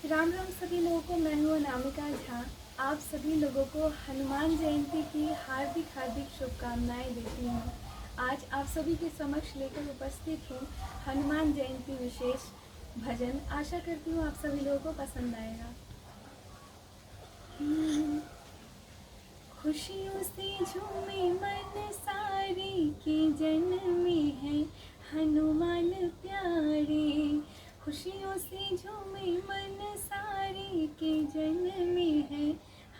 राम राम सभी लोगों को। मैं हूँ अनामिका झा। आप सभी लोगों को हनुमान जयंती की हार्दिक हार्दिक शुभकामनाएं देती हूँ। आज आप सभी के समक्ष लेकर उपस्थित हूँ हनुमान जयंती विशेष भजन। आशा करती हूँ आप सभी लोगों को पसंद आएगा। खुशियों से झूमे मन सारे के जन्मे हैं हनुमान प्यारे। खुशियों से झूमे मन सारे के जन्मे हैं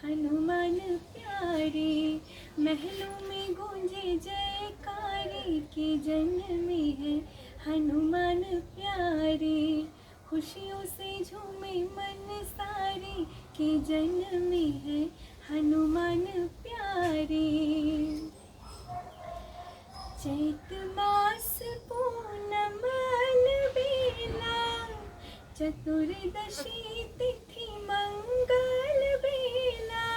हनुमान प्यारे। महलों में गूंजे जयकारे के जन्मे हैं हनुमान प्यारे। खुशियों से झूमे मन सारे के जन्मे हैं हनुमान प्यारे। चैत मास पूनम बेला चतुर्दशी तिथि मंगल बेला।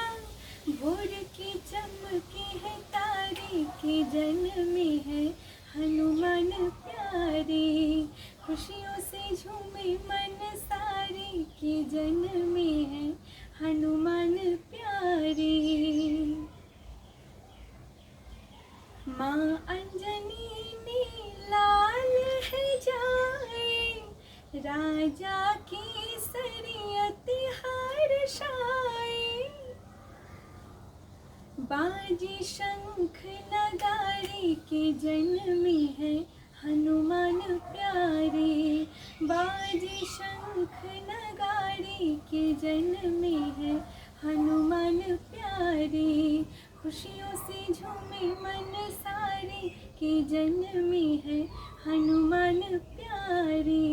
भोर के चमके है तारे के जन्मे है हनुमान प्यारे। खुशियों से झूमे मन सारे के जन्मे है हनुमान प्यारे। माँ अंजनी ने लाल है जाए राजा की सरियत हर्षाए। बाजे शंख नगाड़े के जन्मे है हनुमान प्यारे। बाजे शंख नगाड़े के जन्मे है हनुमान प्यारे। खुशियों से झूमे मन सारे के जन्मे है हनुमान प्यारे।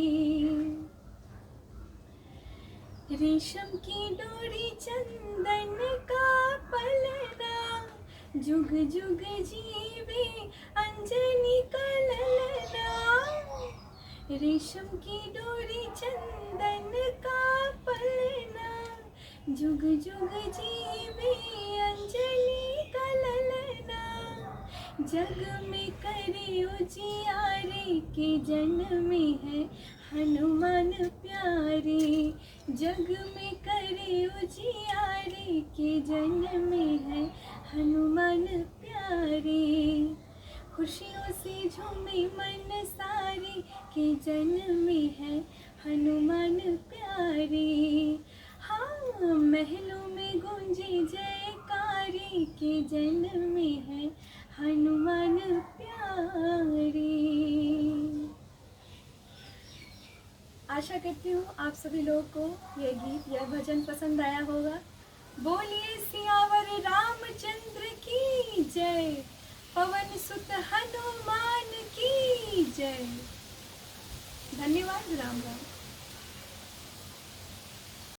रेशम की डोरी चंदन का पलना जुग जुग जीवे अंजनी का ललना। रेशम की डोरी चंदन का पलना जुग जुग जीवे अंजनी का ललना। जग में करे उजियारे के जन्मे है हनुमान प्यारे। जग में करे उजियारे के जन्मे है हनुमान प्यारे। खुशियों से झूमे मन सारे के जन्मे है हनुमान प्यारे। हाँ, महलों में गूंजे जयकारे के जन्मे है हनुमान प्यारे। आशा करती हूँ आप सभी लोगों को यह गीत यह भजन पसंद आया होगा। बोलिए सियावर रामचंद्र की जय। पवन सुत हनुमान की जय। धन्यवाद। राम राम।